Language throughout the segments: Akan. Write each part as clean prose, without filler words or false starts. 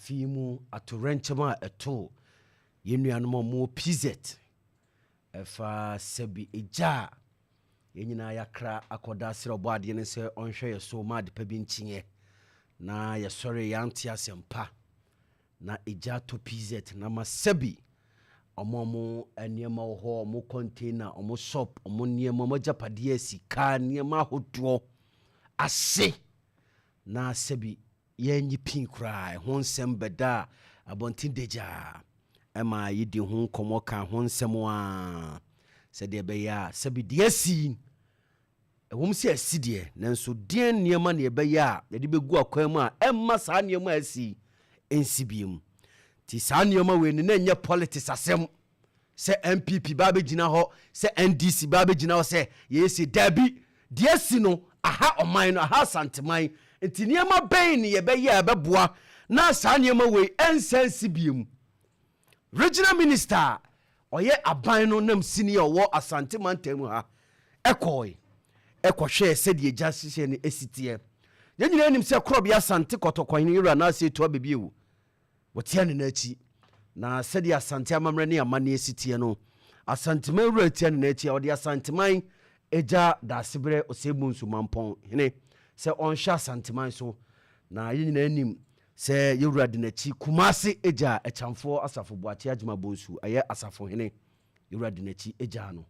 afimu atorenchema eto yenuanoma mo pz efa sebi eja yenyina yakra akoda serebo ade ne se onhwe yeso ma de pa bi nkinye na yesore yanti asempa na eja to pz na masebi omomo eniema ho omo container omo shop omo niema omo japade sika niema hodo ase na sebi yenyi pin kra ho nsem beda abontin deja ema yidi ho komo ka ho nsem a se de be ya sebi de asi ewom se asi de nanso de niema ne be ya de begu akwan mu a emma sa niema asi ensibiem ti sa niema we ne na nya politics asem se NPP ba be gina ho se NDC ba be gina ho se yesi dabi de asi no aha oman no aha santeman enti niema ben ne ye be ya beboa na sa niema we ensensibiem regional minister oye aban no nam senior wo asante mantam ha ekohwe se de justice ne esitie nyina nim se krobia asante kotokwan ni ira na se to bebiu wotia ne na chi na se de asante amamre ne amane esitie no asante man ira tie ne na chi odi asante man eja da sebre osebu nsumampon hene se onhwa asante man so na nyina nim se yewrade na chi kumase eja echamfo asafo boache agima bonsu aye asafo hene yewrade na chi eja no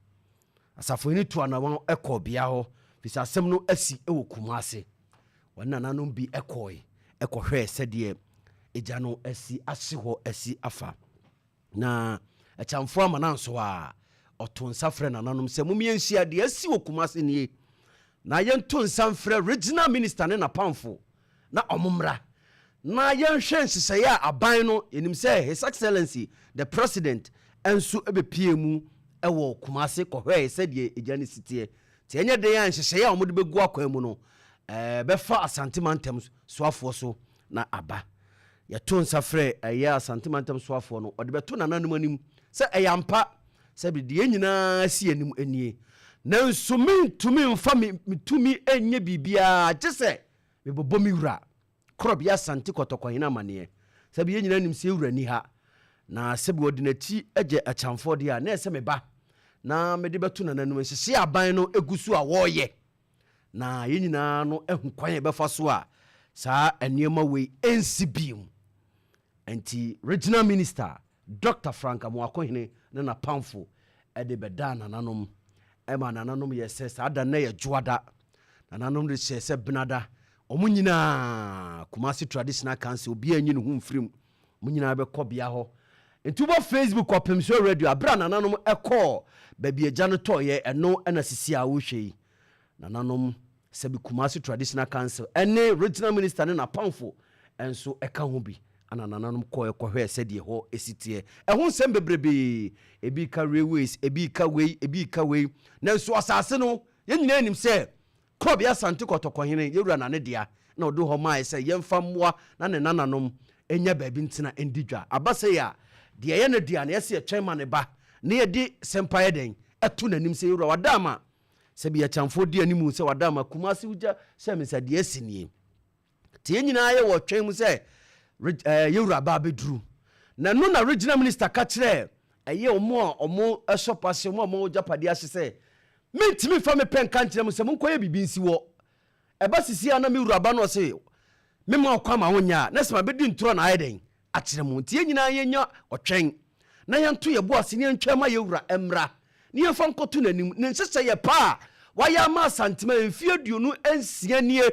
asafo hene to anawan ekobia ho fisa asem no asi ewo kumase wanananom bi ekohwe se de eja no asi ase ho asi afa na echamfo amananso a otonsa frɛ nananom se mumienhia de asi wo kumase nie na yento nsa frɛ regional minister ne na pamfo na omumra na yenhwe nseseye aban no enim se his excellency the president enso ebepie mu ewo kumase kohwe se de ejani sitie ti enye de yan nseseye a mo de begu akwan mu no befa asantimantem soafo so na aba yeto nsafre eya asantimantem soafo no ode beto nananum anim se eyampa se bi de nyina si anim anie na nsumi tumi mfa mitumi enye bibia gese mebobomi wura krobia asante kotokwan na mane sabi yenyina nim se wura ni ha na sabi odinachi eje achamfo de a na ese meba na mede beto nananum hye aban no egusu a woye na yenyina no ehukwan befa so a saa eniema we NCBM anti regional minister Dr. Frank Amoakohene na pamfo ede beda nananom ema nananom yese saa da na ye joada nananom de se benada omunyina Kumasi Traditional Council obi anyi ne hu mfrim munyina be kobia ho entubo Facebook Opemsuo radio abra nananom eko babie gya no toye eno na sisi a wo hwei nananom sebi Kumasi Traditional Council ene regional minister ne na pamfo enso eka ho bi ana nananom ko ekohwe se de ho esitie ehun sem bebrebe ebi ka railways ebi ka wei nanso asase no yenyina anim se krobia sante kotokohene yewura na ne dia na odo ho mai se yemfa mmoa na ne nananom enya baabi ntina endidwa abase ya de ye ne dia na yese twema ne ba na ye di sempaye den eto nanim se yewura wadama se bi ya chamfo di animu se wadama Kumasi uja se me se de asinie ti yenyina ye wo twem se yewura ba bedru na no na regional minister ka kire eye omo esopase omo japade ase se mentimi fa me pen kan kire mo se monkoye bibi nsi wo eba sisi ana me wura ba no se me ma kwa ma wonya na se ma bedi ntro na ayeden a kire mo tie nyina yenya otwen na yanto ye bo ase ne ntwa ma yewura emra ne yefan koto nanim ne nsese ye pa wa ya ma santima mfie duonu ansia nie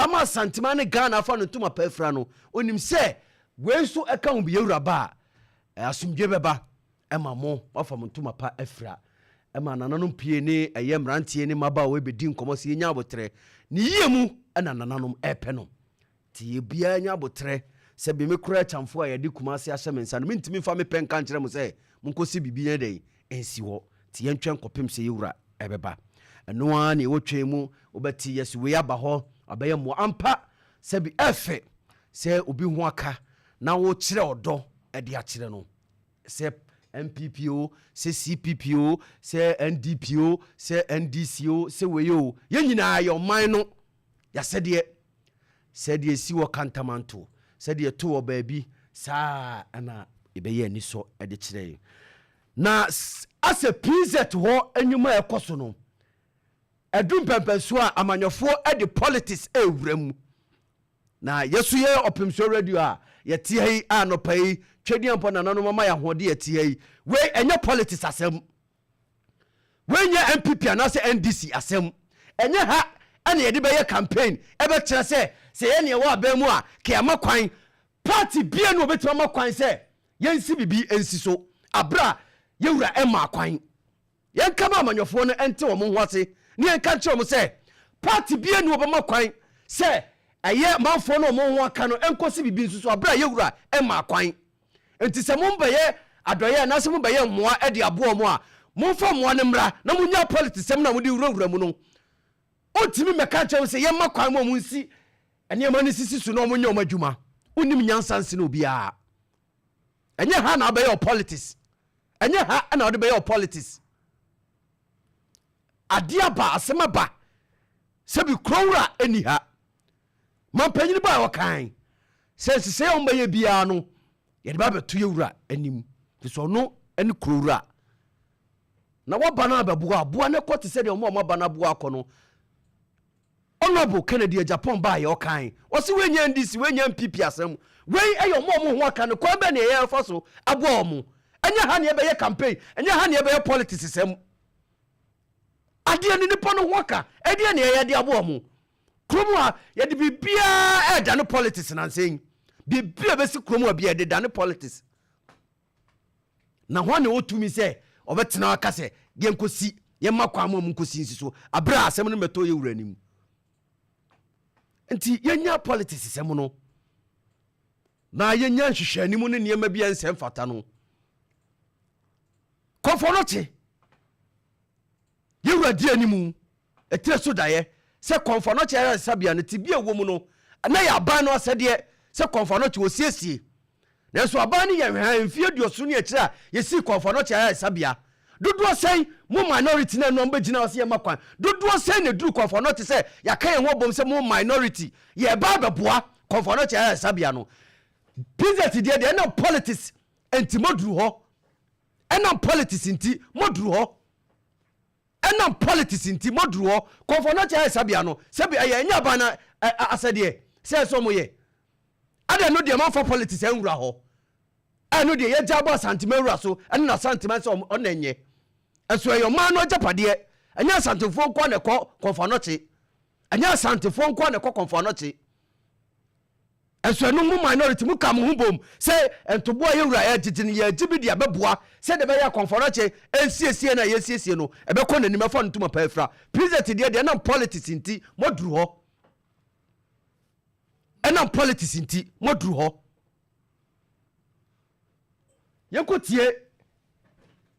ama santima ne Ghana afa no tuma pa afra no onim se wenso eka hu bi yewura ba asumdwe beba ema mo afa mo tuma pa afra ema nananom pie ne mrantie ne maba we bedi nkomo se nya abotre ne yiemu ana nananom epe no ti ebia nya abotre se bi me kura chamfo a yedi Kumasi ahyemensa no mentimi fa me pen kan kire mo se monkosi bibia dey ensi wo ti yentwen kopem se yewura ebeba eno a ne wotwe mu obati yes we aba ho abaye mo ampa se bi efe se obi ho aka na wo kire odo e de a kire no se NPPO se CPPO se NDPO se NDCO se weyo yenyina ayo man no ya sede si wo kantamanto sede to wo baabi saa ana ebeye ani so de kire na as a PZ ho anwuma ekoso no Adum Opemsuo a amanyofo de politics ewuram na yesu ye Opemsuo radio a yetie yi anopai twediampo nananom mama ya hode yetie yi we enye politics asem we nye NPP anase NDC asem enye ha ana yede beye campaign ebe kire se ye ne wo abamu a ke amakwan party bia no betima amakwan se yensi bibi ensi so abra yewura ema akwan yen kama amanyofo no ente wo mo hwase ne yen ka kire mo se party bia no obamakwan se aye manfo no mo ho aka no enkosi bibi ensi so abra yewura ema akwan enti se mo mbaye adoye na se mo baye mmoa de abo mo a momfa mmoa ne mra na munya politics sem na mudi wurawura mu no otimi meka kire se yen makwan mo nsi ene ma ne sisi su no mo nya o madwuma unim nyansanse no bia enye ha na abaye politics enye ha na ode baye politics adia ba asema ba sebi krowra eni ha mampanyini ba wakan se on baye bia no ye de ba beto yewura anim so no eni krowra na waba na ababuwa bua ne kote se de omo ba na bua akono Honorable Kennedy Japan ba ye okan wose wenye NDC wenye NPP asem wei eyo mo ho aka no kwa be ne ye fa so abo omo enya ha ne ye be ye campaign enya ha ne ye be ye politics sem ade ne nipa no ho aka ade ne ye de abo omo kromo a ye de bibia e da no politics na nsen bibia be si kromo a bia de da no politics na ho ne otumi se obetena aka se ye nkosi ye makwa mo nkosi nsi so abra asem no meto ye wura nim nti yenya politics sem no na yenya hwehwani mu ne niema bia nsem fata no konfonoche yewura di animu etire so daye se konfonoche ya sabia ne tibia wo mu no na ya ban no asede se konfonoche osiesie na so aban ne ye hwan mfie duoso ne ekira yesi konfonoche ya sabia dodo sei mo minority na no mbegina wase ye makwan dodo sei ne duru konfonoche se ya kan ye ho bom se mo minority ye ba beboa konfonoche ya sabia no PZ de na politics enti moduru ho ena politics enti moduru ho ena politics enti moduru ho konfonoche ya sabia no sebi aye nya ba na asede se so mo ye ade no de man for politics enwura ho eno de ye jabo santimewura so eno na santima so onenye eso eyo man no japade enya santifo nko ne ko konfonoche enya santifo nko ne ko konfonoche eso no mu minority mu kam hu bom se entobo yewura ya titini ya gibidi abeboa se de be ya konfonoche ensiesie na yesiesie no ebe ko nanim afo ntuma pa afra president de na politics nti moduru ho ena politics nti moduru ho yekotie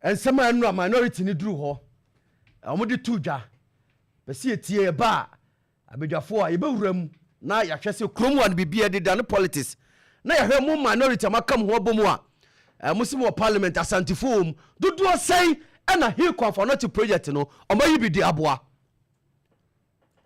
ensema anu a minority ni duru ho omode tudwa bese etie ba abedwafo a yebewuram na yahwese kromu an bibia de dan politics na yahwe mu minority makam ho bomu a musimo parliament asantifo dodo sei na he conformity project no omayi bi di aboa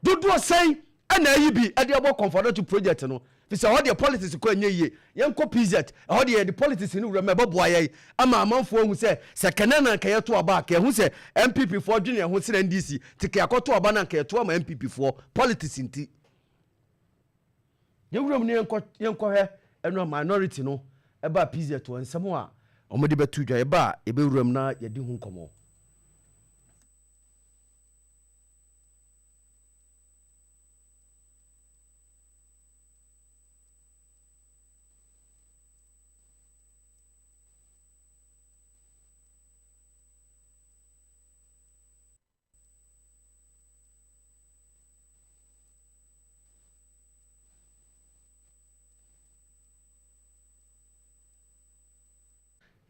dodo sei na yi bi e de abo conformity project no fi se ho de politics ko anye ye yenko PZ ho de the politics ni wura meboa ye ama amanfo hu se kenana ka yeto aba ka hu se MPP fo dwene hu se NDC tike akoto aba na ka yeto ama MPP fo politics nti yewuram ne yenko he eno minority no eba PZ to nsem a omode betudwa eba ebewuram na yedi hu nkomo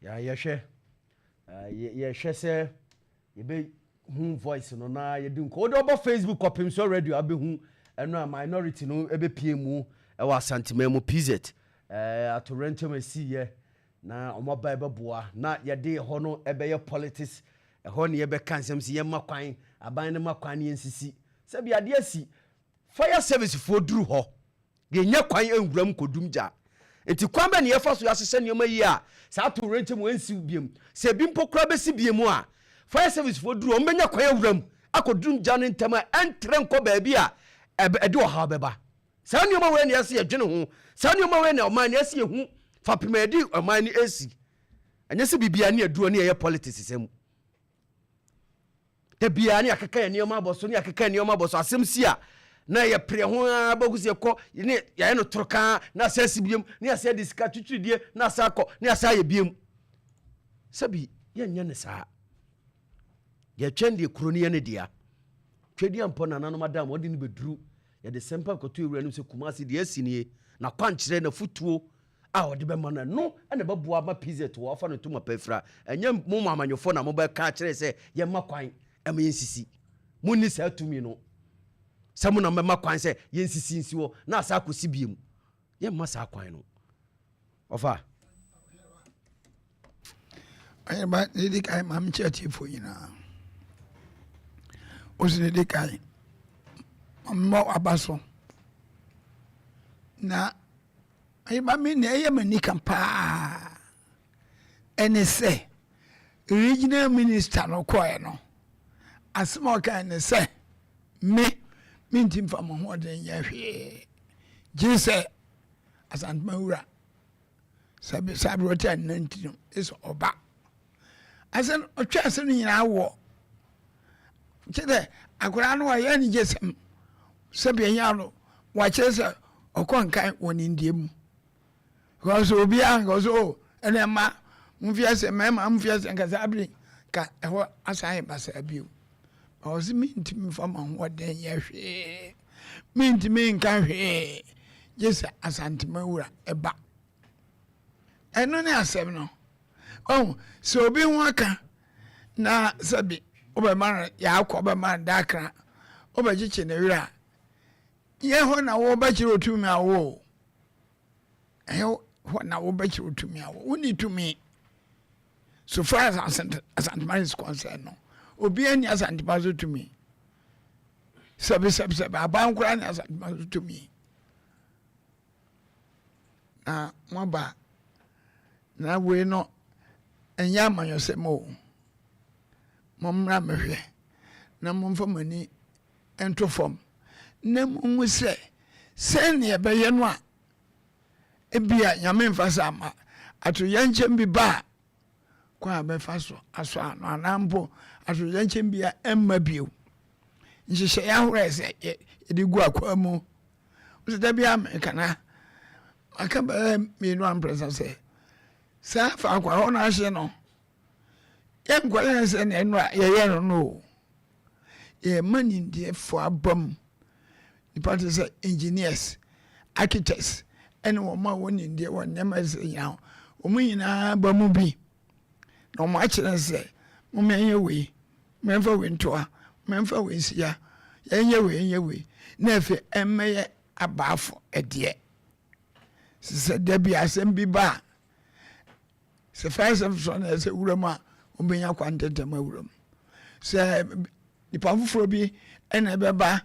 ya yehwe se yebe hu voice no na yedi nko odo ba Facebook Opemsuo radio abe hu eno a minority no ebe pie mu e wa santimemu PZ atorentem asiye na omoba ebe boa na yede ho no ebe ye politics ho ne yebe kansem si ye makwan aban ne makwan ne nsisi se bia de asi fire service fo duru ho ge nya kwan enwuram kodum ja enti kwamba ne yefa so asese ne ma yi a sa to rente mu ansi biem se bi mpokra besi biemu a fire service for duro mbenya kwaya wuram akodum jane ntama entre nko ba bi a ede o ha beba sa ne ma we ne ase adwene ho sa ne ma we ne o man ne ase ehu fapemadi o man ne esi anya se bibia ne aduro ne ye politics sem te bia ne akeka ne ma boso ne akeka ne ma boso asem si a na ye pre ho abagusi ekọ ne ya no troka na asasi biem ne asa disika twitwidie na asa akọ ne asa ye biem sabi ye nya ne saa ye twende kroni ye ne dia twedi ampo na nanu madam odi ne beduru ye de sempa koto ewura no se kumasi de asinie na kwankyere na futuo a odi be mana no ene beboa ma pizza to ofa no to ma pafra enya mo mamanyofo na mo be ka kyere se ye makwan em yensisi munni sa tumi no samu na mema kwan se yensisi nsi wo na asa akosi biem ye ma sa kwan no ofa ayi ba dedi kai mam church fo yina o se dedi kai mo abaso na ayi ba me ne ye mani kampa ene se regional minister no koe no asmo kan ne se me mintim fa mo hoden ya hwe jise asantmawura sabi rota nanti is oba asen otwa asen nyina wo kede akura no ya ni jesem sabi ya no wa chese okonkan woni ndiem gozo obia gozo ene ma mfiase mema mfiase nkasa abri ka eho asaye basa abiu ozi mintim fa ma hoden ya hwe mintim nka hwe jese asantmawura eba eno ne asem no so obi nwaka na sabi obema ya akoba man dakra obagiche na wira ye ho na wo bakire otumi awo ho na wo bakire otumi awo woni tumi so far as asantman is concerned no obi ani asantman zo tumi sabi abankura ni asantman zo tumi na mwaba na we no enya amanyosemo momra mehwe na momfa mani ento fom na mu se ne ebeye no a ebia nyame mfa sama ato yanchem bi ba kwa be faso aso ano anambo ato yanchem bia emma bio nhihye ya hore se edigu akwa mu usida bia mekana akaba me no ampresa se sa fa kwa ho na ahye no ye ngwale se ne no ye no ye mani ndie fo abam nipa te say engineers architects ene wo ma woni ndie won nema se ya o mu nyina ba mu bi no ma kire se mo menye we menfa we ntoa menfa we nsia yenye we na efe emmeye abafo ede se debi asem bi ba se fasem so na se wurama obenya kwantete ma wuram se nipa fufuro bi ene beba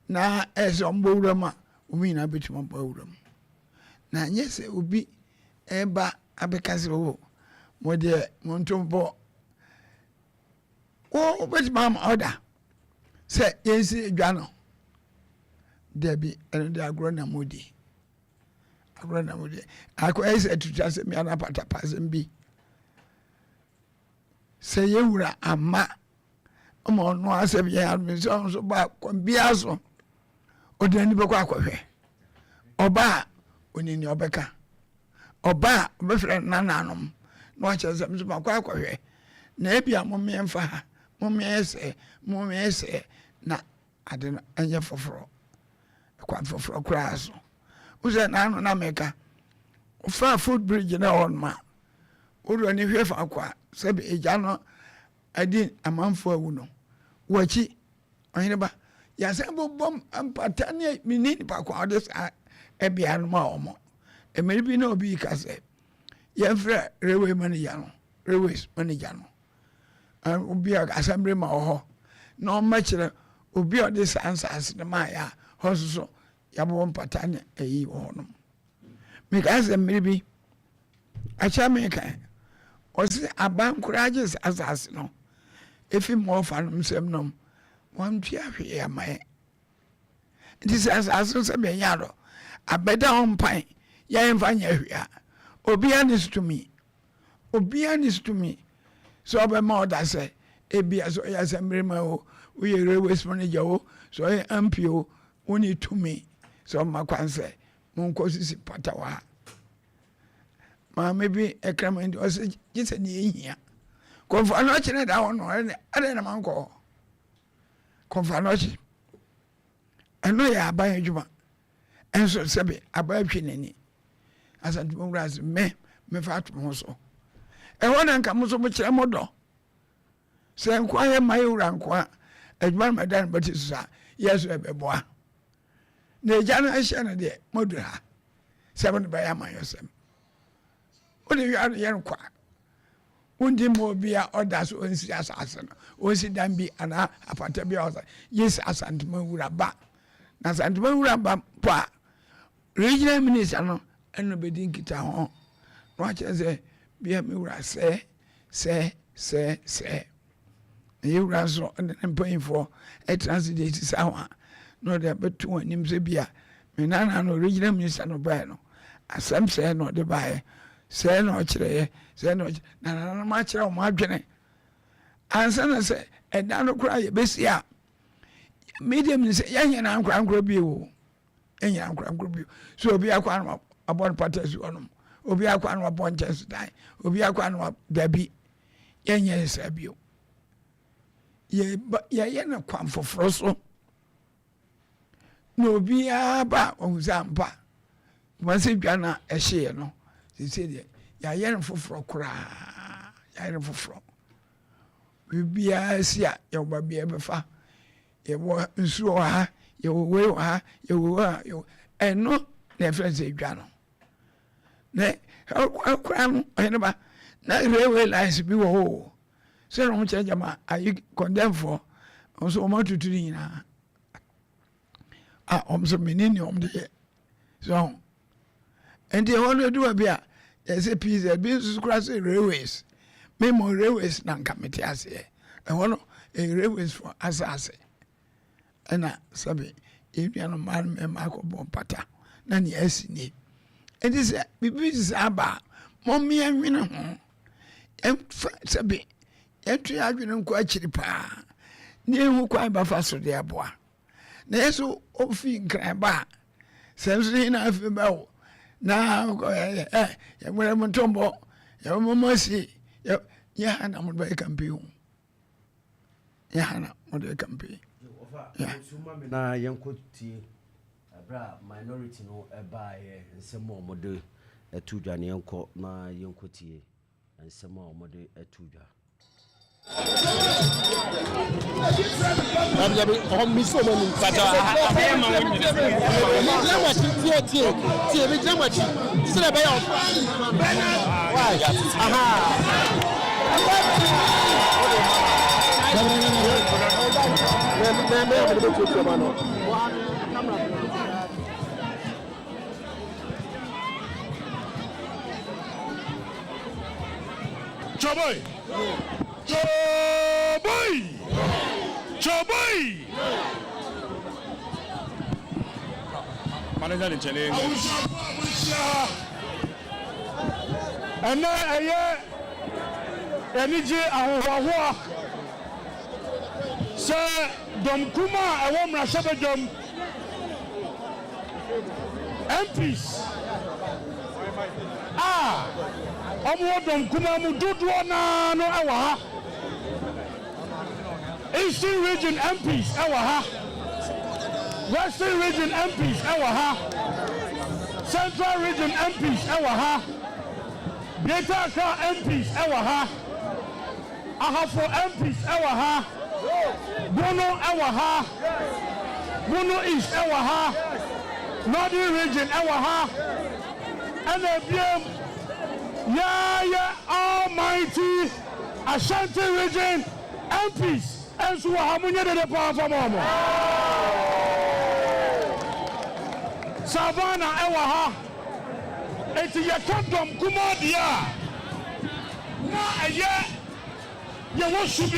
na ese ombo wurama omina betima ba wuram na nyese obi eba abekase wo mode montombo o betima ma order se yensi edwano debi ene de agrona modi ako ese tuta se mi ana pata pazembi se yewura ama omo no ase bia admission so ba kwambia so odani be kwa akwhwe oba onini obeka oba obefre nananom no ache se so ba kwa akwhwe na ebia momemfa momese na ade anya foforo kwa foforo kraso uze na anu na meka ufa food bridge na on ma odo ni hwe fa kwa sebe eja no adi amanfo awu no wachi ohine ba ya se bom ampatane minini pa kwa ode sa ebia no ma omo emeri bi na obi ka se ye fra railway manager no obi a assembly ma oho na o ma kire obi ode sa ansas ne ma ya hososo ya bom patane eyi ho no Because maybe I shall make a or say a bank courageous as us no. If he more fun himself no, one here my. This as a yard. A better on pine, yan fanya. Obi honest to me. Obi honest to me. So be more that say, Ebi as I am Bremo, we railways manager, so I MPO, only to me. So my quan say, Moncosi Patawa. Ma maybe a crement was just a year here. Come for nothing at our no, I don't know, uncle. Come for nothing. I know you are buying Juma. And so, Sabi, I buy Pinini. As I do, as me fat moso. And one and come so much a model. Say, inquire my rank, as one madame, but it's yes, a boy. The generation de Modra, 7 by Amayosem. What do you are young quack? Undi mo be a orders on the assassin, or sit down be an apatability. Yes, as and Muraba. As and Muraba, pa. Regional minister no, and nobody kita hon. Watch as a be a mura say. You ran so and paying for a transit hour. No, there but 2 and him say beer. Me nana no regional minister no buy no. As some say no the buy. Say no chere, say no na match on my journey. And son say, and now no cry, besia. Medium say, young and I'm grow you. And young grow you. So be a quan upon parties on them. Obi a quan upon chest die. Obi a quan up Debbie. Young yes, you. Ye, but ye no quan for frosso. No be a ba on Zampa. Once if you're not a share, no. He said, ya yen for cry, yen for. We be a sia, your baby ever fa. You were so ha, you will ha, you were, and no, never say, Jano. Ne, how cram, I never, not railway lines be whole. So, I'm changing my, are you condemned for? Also, more to Trina. I'm so many the so. And they want to do a beer. There's a piece of business crossing railways. Memo railways non committee as I want a railways for assassin. And I sabi, if you are a man, a Marco Bompata, none yes in it. And this is Abba, Mommy and Winner. And sabi, entry I've been quite cheap. Near who quite buffer their boy. There's so often cry back. Something enough about. Now, when I'm on Tombo, your mamma see, and I'm very campaign. Yana, what they campaign. Na young could tea, a bra minority no a buy and some more model a 2 Johnny uncle, na young cotier, and some more model a 2 jar. On me so many, but Choboy! Manager in Chile. And now, energy, our Sir Dom Kuma, I want my Shabadom MPs. Dom Kuma Mududwana no Awaha. Eastern Region MPs, Awaha. Western Region MPs, Awaha. Central Region MPs, Awaha. Greater Accra MPs, Awaha. Ahafo MPs, Awaha. Bono, Awaha. Bono East, Awaha. Northern Region, Awaha. NPP Almighty Ashanti Region MPs. And so Hamunya de power for Momo. Savannah Ewaha, eti ye kingdom kuma dia na eye ye wo should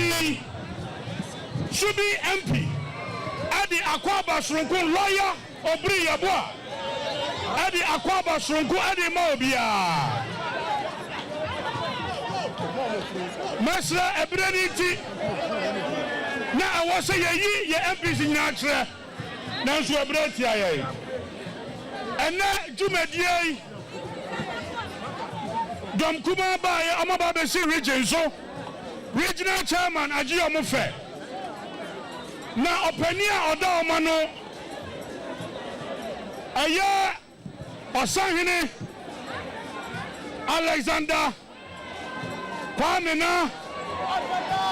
be MP adi akwaba srunkun lawyer obri yeboa adi akwaba srunkun adi ma obia masra ebreniti na awose ye ye MPs nyatre na nso ebreti aye ena jumedie dom kuma ba ye amaba be si region so regional chairman aji omofe na openia oda omano aya osahene Alexander Kwamena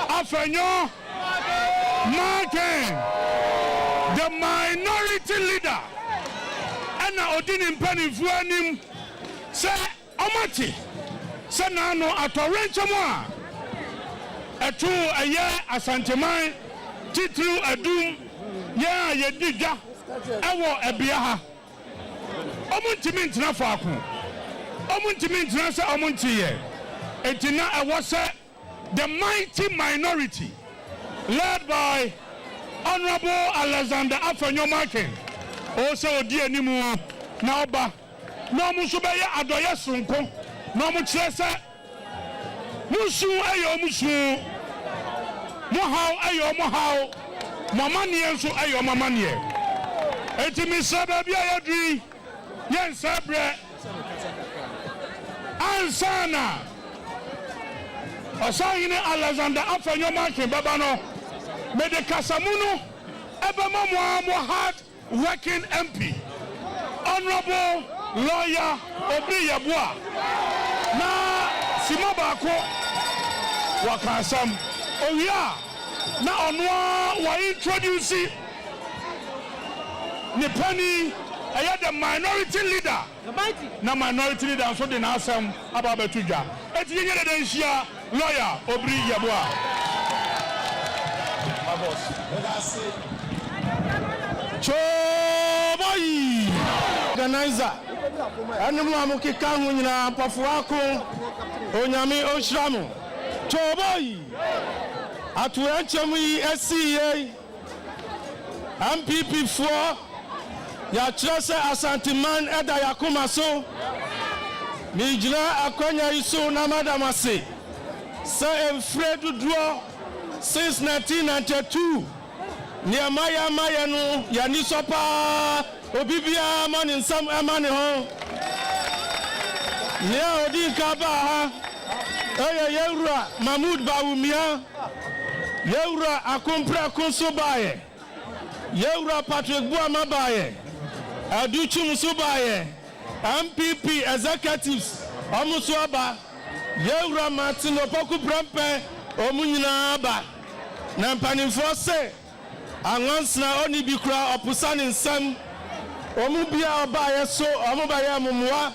Afenyo Martin, the minority leader, and now Odin Penny Fuanim say Omati, say Nano at Orangemoa, a 2 a year Asante Mine, Titru Adum, ya Yedija, Ewo Ebiaha, Omunti means na Faku, Omunti means Nasa Omunti, Etina Awase, the mighty minority. Led by Honorable Alexander Afenyo Markin. Also, dear Nimu, Nauba, no Musubaya Adoya Sunko, no Muchesa, Musu Ayo Musu, Mohau Ayo Mohau, Mamani and so Ayo Mamani. Etimi Sababia Yadri, Yen Sabre, Ansana, Asahine Alexander Afenyo Markin, Babano. Mede Kasamuno Ebamamo hard working MP Honorable Lawyer Obri Yeboa na Simabako Wakasam Oya na onwa wa introduce Nipani aya the minority leader na minority leader so the nasam ababetuja eti yenye de nsia Lawyer Obri Yeboa Choboy organizer anu amuki kangu nyina pafu wako onyame oshramu Choboy atuenchemu yi SCA NPP 4 ya trese Asante man eda yakuma so mi jina akonya iso na madamase se Freduah since 1992 Niamaya Mayanu Yanisopa Obibia Manin Sam Amani ho Nia Odi Kaba Yeura Mahmoud Bawumia Yeura Akumpra Kunsubaye Yeura Patrick Buama Baye Aduchi Musubaye MPP executives Omusuaba Yeura Martin Opoku Brempe Omunyina Aba na mpanimfo se anwansna oni bikura opusane nsam omubia obaye so omubaye amumwa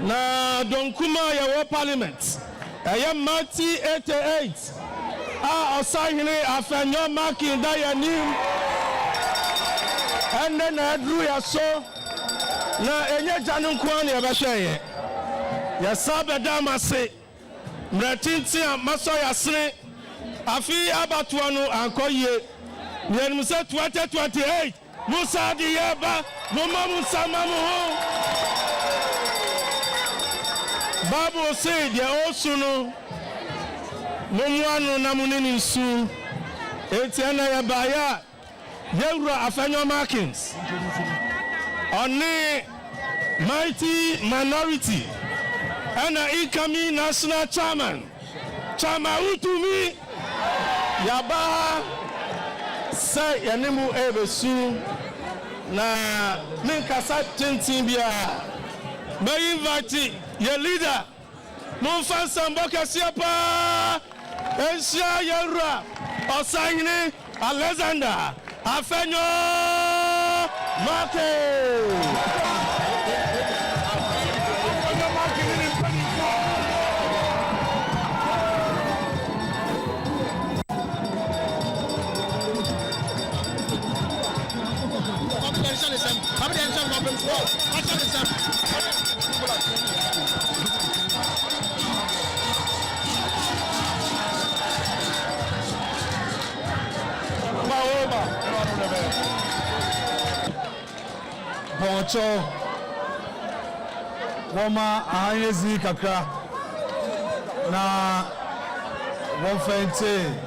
na donkuma ya wo parliament aya mati 88 a osahine Afenyo Markin da ya nim ende na adru ya so na enye janu nkwani ya behweye ya sabe damase mratinti maso ya sre afi abatuanu ankoye nyenum se 2028 Musa di yeba mama Musa mamu ho Bible say dia osunu mumwanu na munini nsu etiana ya baya Yeura Afenyo Markins oni mighty minority and incoming national chairman Chama Utumi Yaba say yanemu ebesu na minkasa tintin bia may invite your leader Mumfa Samboka Siapa Ensia Yeura Osahine Alexander Afenyo Markin Opemsuo Pacho Woma Ahayezi Kakra na Wofente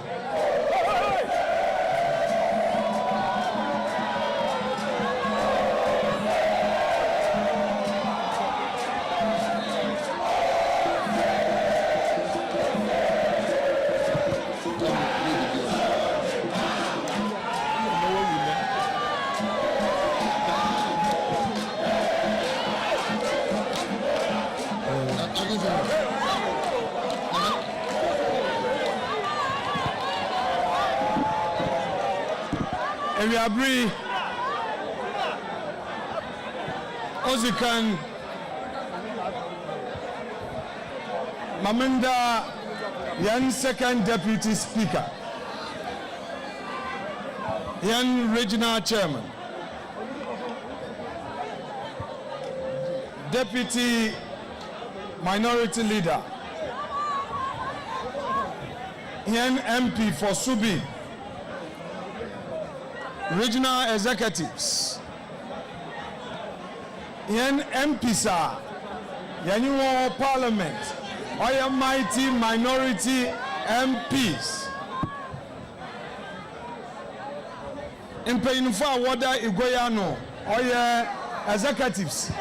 Ewiabri Ozikan Maminda Yan second deputy speaker Yan regional chairman deputy minority leader Yan MP for Subi regional executives Yan MPs Yan parliament or mighty minority MPs in Painfa Wada Igoyano or executives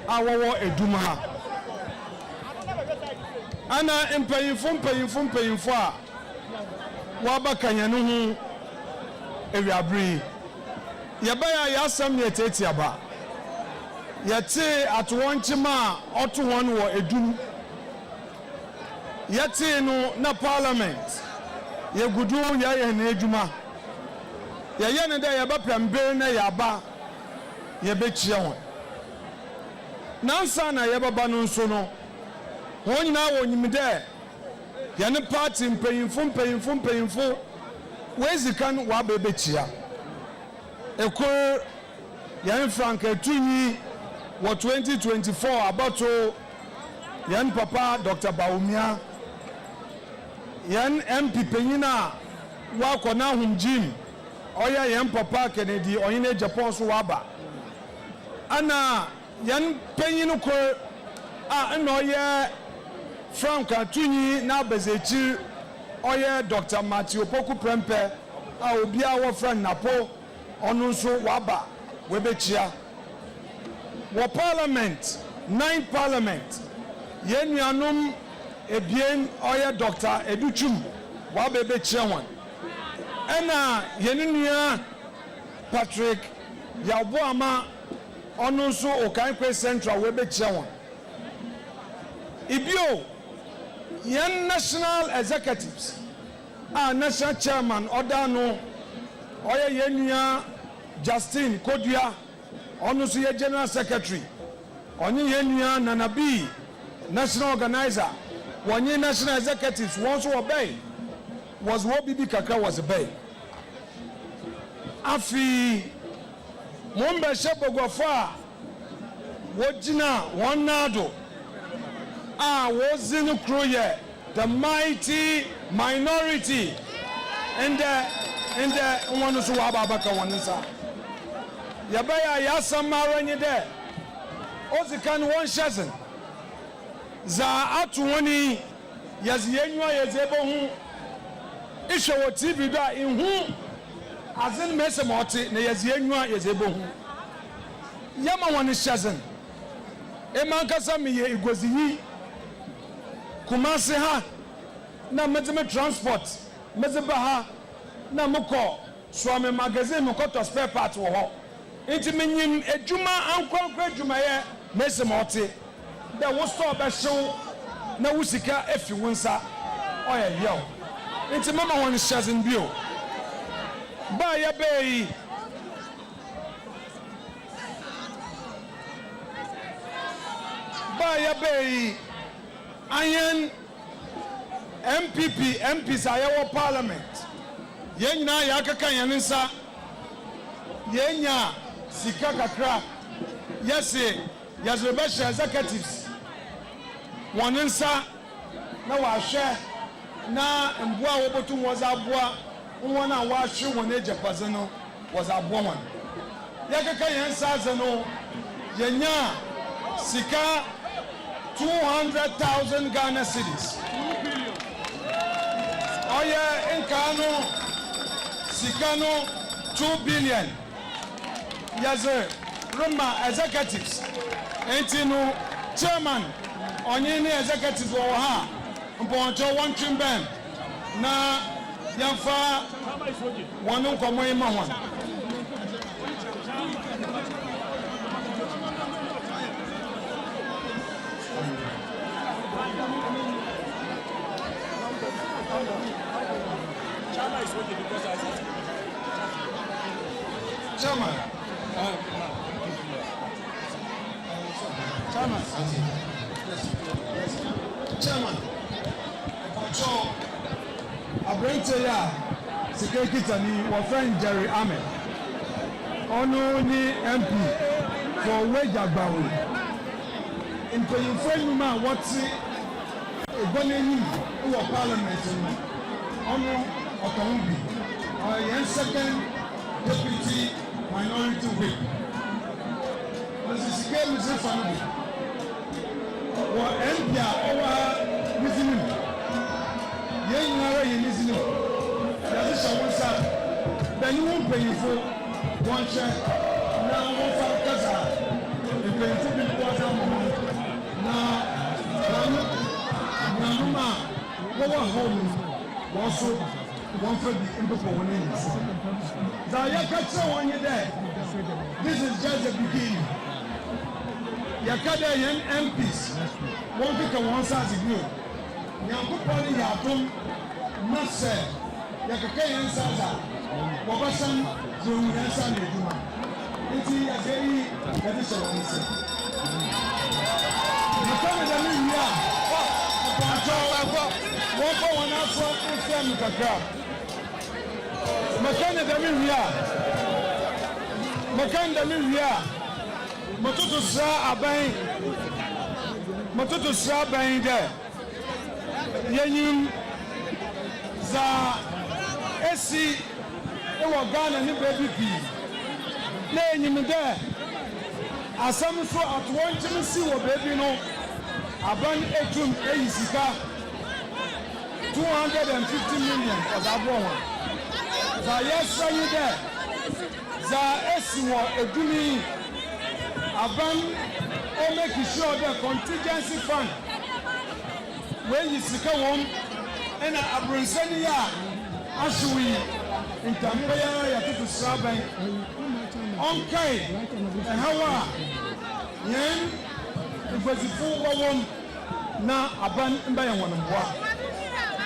our Adum Ana in Painfum Waba Kanyanu Ewiabri Yabaya Yasam Yetetiaba Yate at one chima or to one or Adum Yate no na parliament Yagudu Yaya Nejuma Yayana Yaba Prambe Yaba Yabechion Nansana Yaba Banunsono one now when you there Yana party paying where's the can wabe bechia Eko Yan Frank Tuni what 2024 about Yan Papa Dr. Baumia Yan MP Penina Wakona Humjim Oya Yan Papa Kennedy Oyine Japan Suwaba Ana Yan Penino Ko Anoye Frank Tuni na Bezechi Oye Dr. Matthew Poku Prempe a obi a wo friend napo onu nso waba webechia wo parliament 9 parliament yenuanum ebien oye Dr. Educhum waba bechia won ena yenunua Patrick Yaboama onu nso Okankwe Central webechia won ibio Yan national executives national chairman Odano Oya Yenuya Justin Kodua Onu so general secretary Onye Yenuya Nanabi national organizer Wanye national executives once obey was what Bibi Kakra was obey Afi Mombe Shepogwafa Wojina Wanado was in Kruye, the mighty minority in the one who's Wabaka Wanisa. Yabaya Yasam Marani there. Ozikan one shazin. Za Atuani Yazienua Yazebo Isha TV da in whom as in Mesamoti, Nayazienua Yazebo Yama one is shazin. Emankasami Igwazi. Kumasi ha na mezeme transport mezeba ha na muko swame magazine muko to spare part wo ho nti menyim adwuma ankwankwa adwuma ye mesemote da wo store be hyew na wusika efi wonsa oya yew nti mama won shazin bio ba ya bei Ayen NPP MPs ayawo parliament yenya yakaka yanisa yenya sika kakra yesi yazobesha executives wanensa na wahwe na mbua wobotu wazabua wona wahwe wona ejapazeno wazabua wan yakaka yansa zeno yenya sika 200,000 Ghana cedis. Oye inkano sikano 2 billion. Yes, Roma executives. Entinu chairman onyini executives wo ha. Mponcho one trimben na yamfa wanu komo ima hwan. Chairman. Chairman. So, Abrente ya security tani wa friend Jerry Ahmed. Ono ni MP for wage agbawo. Mpanyinfo nyuma wati egoneni wo parliament no. Ono otonbi. Yen second deputy minority whip. Mrs. Game is family. Wa NPA owa Muslim. Yen nyara yen Muslim. Yazi shawonsa. Bani won payifo won che na won fa kaza. E payifo bi ko asa mo na numa wo wa home wo so won fa bi mbo ko won ni. Za ya ka che won ye there. This is just the beginning. Yakada yen MPs won fi ka won sa zigno. Nyankopon ya Adum na se yakaka yen sa za wo ba san zo yen sa na eduma. Enti ya gari ya di so won se. Makana da mi ya. Wọ́n kọ́ wọn náà fọ́ fún fẹ́mi kakra. Makana da mi ya. Makanda mi wia motutu sra aban de yenyim za esi ewo Ghana ni baby pi na enyim de asam so atwonchim si wo baby no aban etum eyisika 250 million ozabo ho za yesa yi de za esiwo edumi aban o make sure the contingency fund when you sika won and abronsani ya asui intambaya ya tutu saban onkai hawa yen ifasifu won na aban mbaya wonmboa.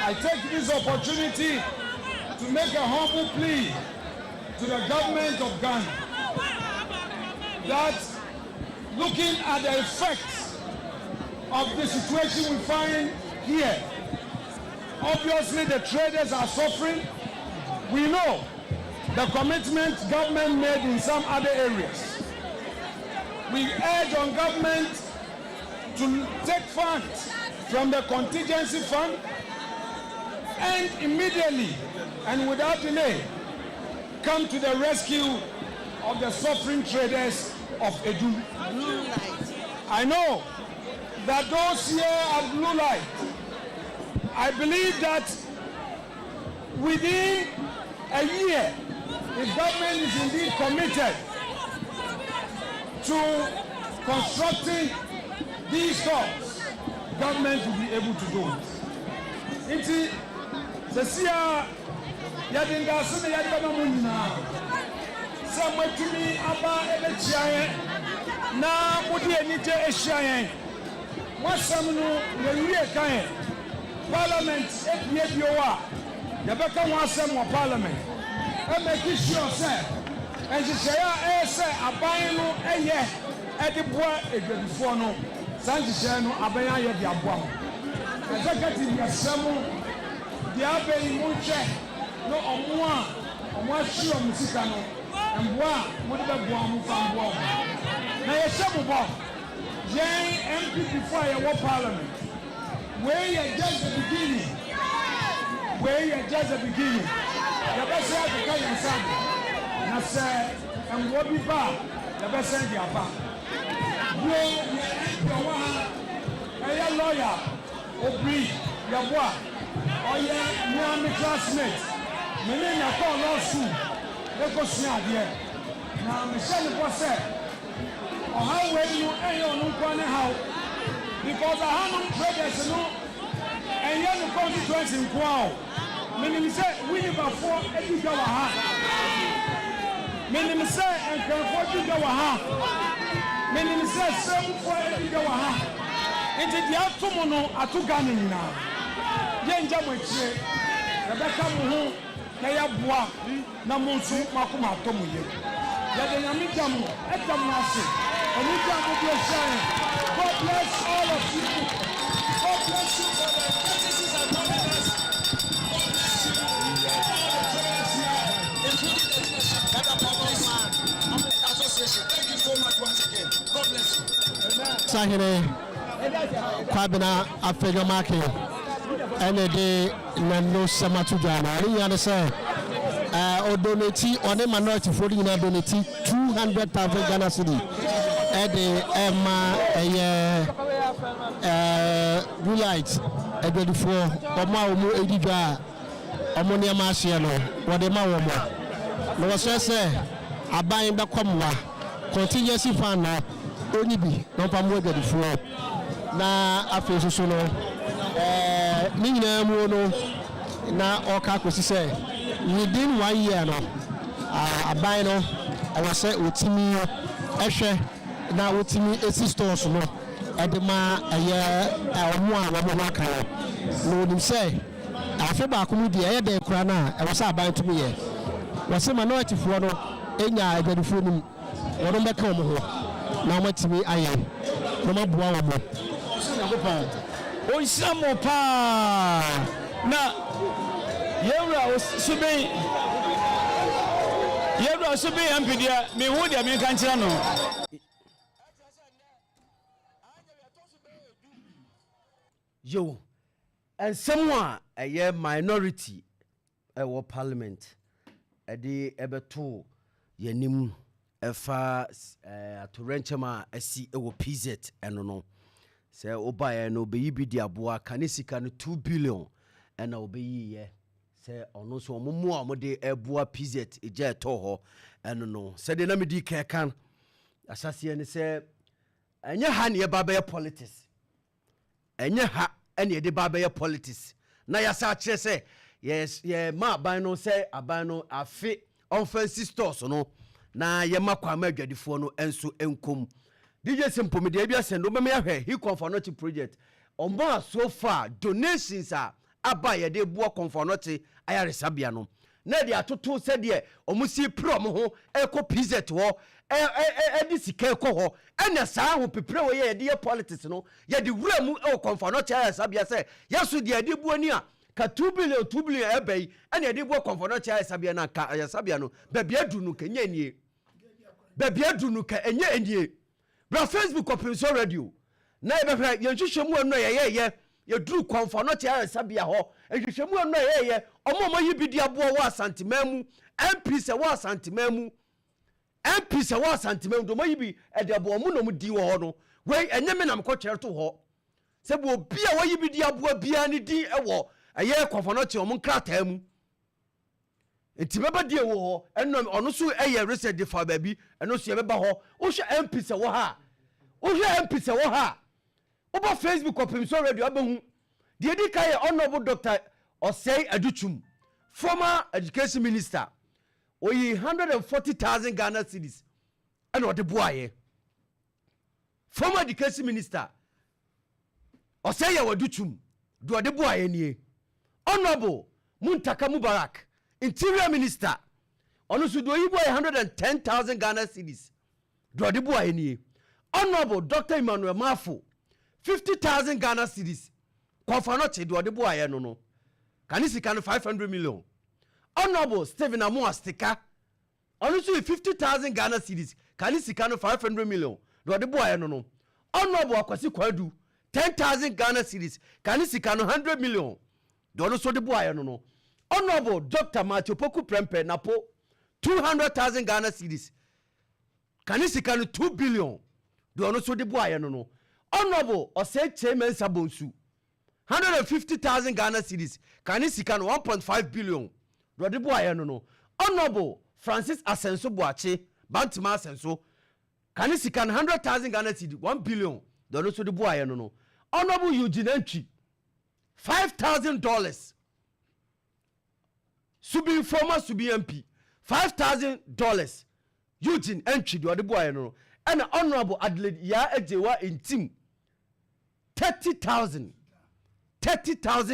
I take this opportunity to make a humble plea to the government of Ghana that looking at the effects of the situation we find here, obviously the traders are suffering. We know the commitment government made in some other areas. We urge on government to take funds from the contingency fund and immediately and without delay come to the rescue of the suffering traders of Adum. I know that those here at Blue Light, I believe that within a year, the government is indeed committed to constructing these stores. Government will be able to do it. Yadinda sene yadibana munina samwetumi aba ebechiaye na mudi enije ehyiaye wasam no yewie kan parliament ebiewa yabeka wasam wa parliament e make sure say enjishaya ese aban no eye ediboa edwabifo no sanjishaya no aban aye di aboa executive yasam di abai munche no omo ahyi omusika no emboa mo de beboa mo famboa na ye shebubo yen NPP for your parliament where you just the beginning ya bese adika yansa na se embo bi ba ya bese di aba a lawyer, Obri, Yabwa, or my classmate. Many are called law school. They go here. Now, Michelle was said, or how will you end on how? Because I have no brothers, and young constituents in Kwao. Many say, we never for every go. Many say, and can afford you go. Many say, some for every go. It's the afternoon at 2 Ghana now. Yenja Moche, Rebecca Muhu, Naya Bois, Namonsu, Makuma Tomuye. Yadamitamu, Etamasi, and we can be sharing. God bless all of you. God bless you for the practices and governance. God bless you. Thank you so much once again. God bless you. Sahine Kwabena Afejo Maki ene de nano samatu jana ni yana say o donate on a minority for you donate 200,000 Ghana cedi ede ema Relight ebedifo omo omo edidwa omo ne ma hye no wo de ma wo mo no wo say aban be komwa contingency fund na oni bi no pa mo ebedifo na afeso so no ni nyina mu no na oka kosi say within 1 year no aban no I was say otimi ehwe na otimi esi stores no edema omo a wo mo aka no nim say afi ba ko mu di de kura na e was aban to me ye was minority fo no enya agadifo nim wono be ka mo ho na mo timi aye no ma boa wo mo o nsamo pa na yewra subi ampedia me hu dia me kan kira no yo and someone a minority our parliament ade ebeto yanim efa atorenchema asi ewo PZ eno no se obaye no be yibi di aboa kanisika no 2 billion ena obeyi ye se ono so omomu a mode eboa PZ eja eto ho eno no se de na medi kekan asase ne se enye ha ne ba be politics enye ha ene de ba be politics na yasa kire se yes ye ma aban no se aban no afi onfancy stores no na ye makwa ma adwadifo no enso enkom DJ Simple Media bia sendo me ahwe he conformity project omba so far donations aba ye de buo conformity ayare sabia no na de atoto se de omusi prom ho eko PZ ho di sika eko ho ena saa ho pepre wo ye de politics no ye de wura mu e conformity ayare sabia se yeso de de buo ni a ka 2 billion ebei ena de buo conformity ayare sabia na ka ayare sabia no babia dunu ka nya nie babia dunu ka enye enie bra Facebook Opemsuo radio na ebehwe yenhwehwemu no ye duru konfa no tia sabia ho ehwehwemu no ye omo yibidi abo wo asantemam MP se wo asantemam MP se wo asantemam do mayibi ede abo mu no mu di wo ho no we enye me nam ko kyere to ho se bo bia wo yibidi abo bia ne di ewo eye konfa no tia omo krata mu enti beba die wo ho eno ono so eye research fa baabi eno so ye beba ho wo hwe MP se wo ha wo hwe MP se wo ha oba Facebook Opemsuo radio abehu die di kai honorable Dr. Osei Aduchum former education minister oyi 140,000 Ghana cedis eno de boaye former education minister Osei Aduchum do de boaye nie honorable Muntaka Mubarak interior minister ono so do yi boy 110,000 Ghana cedis do de boaye nie honorable Dr. Emmanuel Mafo 50,000 Ghana cedis konfanote do de boaye no no kanisika no 500 million honorable Stephen Amuastika ono so 50,000 Ghana cedis kanisika no 500 million do de boaye no no honorable Akwasi Kwadu 10,000 Ghana cedis kanisika no 100 million do no so de boaye no no honorable Dr. Matthew Poku Prempe Napo 200,000 Ghana cedis kanisika no 2 billion de ono so de boaye no honorable ose chairman sabonsu 150,000 Ghana cedis kani sika no 1.5 billion de boaye no honorable Francis Asenso Boache Bantima Asenso kani sika 100,000 Ghana cedis 1 billion de ono so de boaye no honorable Eugene Entry $5,000 Subi former Subi MP $5,000 Eugene Entry de boaye no and honorable Adelaide ya ejewa intim 30,000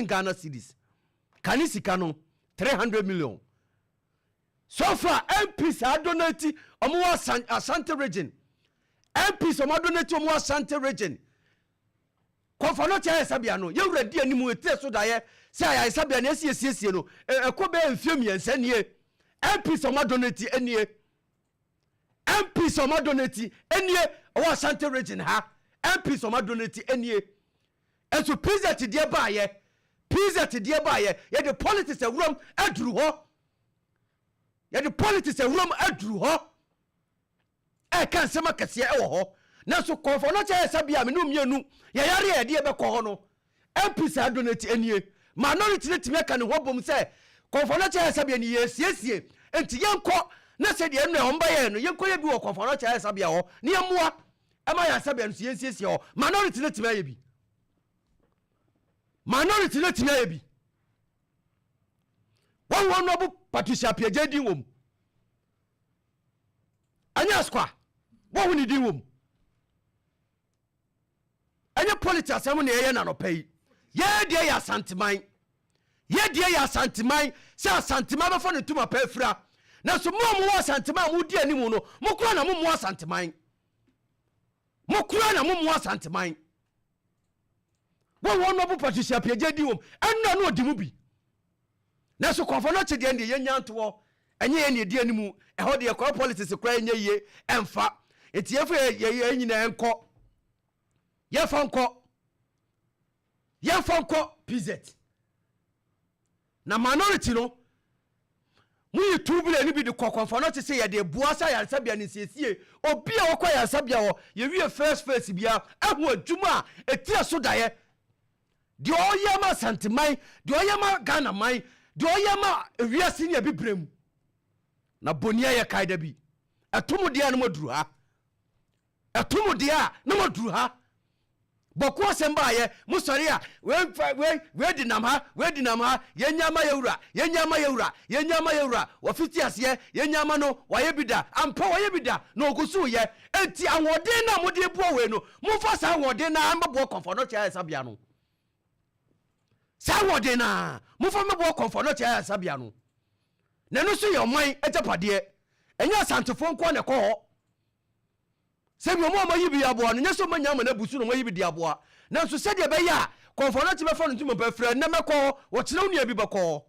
Ghana cedis kani sika no 300 million so far MPs are donate omo Ashanti region MPs omo donate omo Ashanti region konfano cha sabia no ye wuradi animu etie so daye say ya sabia na esiesie no ekobe mfiem yensa nie MPs omo donate enie MPs omo donate enie omo Ashanti region ha MPs omo donate enie enso PZ die baaye ye the politics awuram aduru ho ye the politics awuram aduru ho kan sema kase e wo ho na so konfo no cha sabia me no mienu ye yare ye de be ko ho no MPs adonate enie minority ne time ka ne ho bom se konfo no cha sabia ni ye siesie enti yenko na se de enu e homba ye no yenko ye bi wo konfo no cha sabia ho ne yemua e ma ya sabia no siesie ho minority ne time ye bi minority ne time ye bi one nobu Patricia Piaje din wom anya skwa wo huni din wom anya politics am ne ye na no pay ye de ya santiman se santiman be fo ne tuma pa afira na so mo wa santiman mu di animu no mo kura na mo santiman wo nobu Patricia Piaje din wom enna no odi mu bi na so konfo no che de ne ye nyanto enye ye ne de animu e ho de ye politics kura enye ye emfa etiefo ye nyina enko ye fanko PZ na minority no mu yi tubule ni bi de konfo no che se ye de buasa ya sabia ni siesie obi a wokwa ya sabia wo ye wie first face bia ahu adwuma etia so daye de oyama santimai de oyama Ghana mai de oyama wiase ni abibrem na bonia ye kaida bi atomo dia no maduru ha boko semba ye musori a we dinam ha yenyama yewura wafiti ase yenyama no waye bida ampa waye bida no ogusu ye enti anwode na mode buo we no mumfa sa anwode na ambabo konfo no cha sabia no sa anwode na mumfa mabo konfo no cha sabia no na no so ye man etapade enya santefo nko ne ko ho se bi mo yibi aboa no nyeso manya na busu no mo yibi di aboa na so se de be ya konfo na ti be fa no timo pa fra na mekọ wo kire unu bi bekọ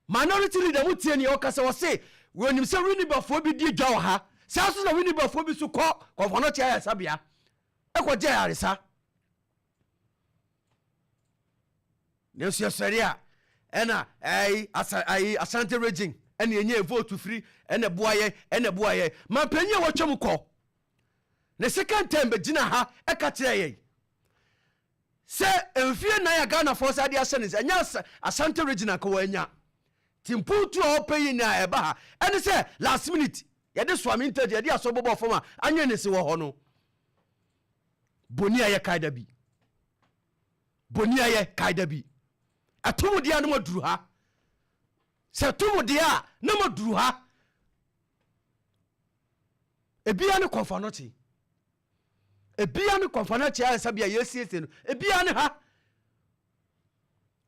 minority leader mutie ni o kasa wo se wonim se wini bafo bi di dwa ha sa so na wini bafo bi su kọ konfo no tia ya sabia e ko je aresa ne so seria ena Ashanti region ene enye vote free ene boaye ma panyi wo twem ko ne second time be gina ha e ka kire ye se enfie na ya Ghana force ade asene enya Ashanti region ka wanya timputu opeyi na eba ha ene se last minute ye de swami intel ye de asobobo foma anye ne se wo ho no bonia ye kaida bi atomo dia no maduru ha se atomo dia na maduru ha ebia ne konfano chi asabia yesiese no ebia ne ha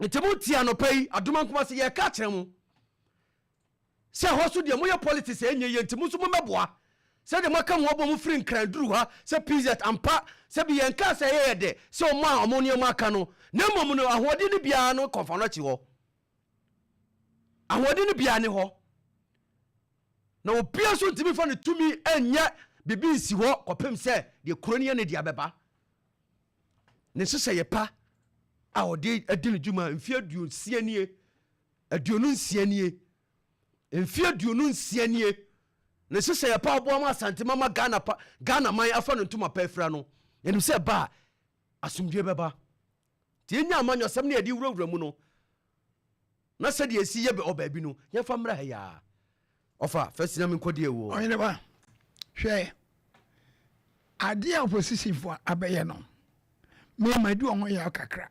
ntemu tia no pai Adomankomasem ye ka kire mu se hoso de mo ye politics enye ye ntemu so mo meboa se de maka mo obo mu free nkran duru ha se PZ ampa se bi ye nka se ye de se o mo a mo ne mo aka no na mom no ahode ne bia no konfano chi ho ahode ne bia ne ho na obia so ntimi fa ne tumi enya bibi nsi ho kopem se de kroni ne dia beba ne sese ye pa a ode adini djuma mfie aduonu nsianie mfie aduonu nsianie ne sese ya pa obo ma Asante mama Ghana man afa no ntuma pa afira no enim se ba asomdwe beba tie nya amanyo sem ne edi wurawura mu no na se de esi ye be oba bi no ye fa mra ha ya ofa first na me nkodi ewo oyene ba hwe ade opposition for abeye no me madu ho ya kakra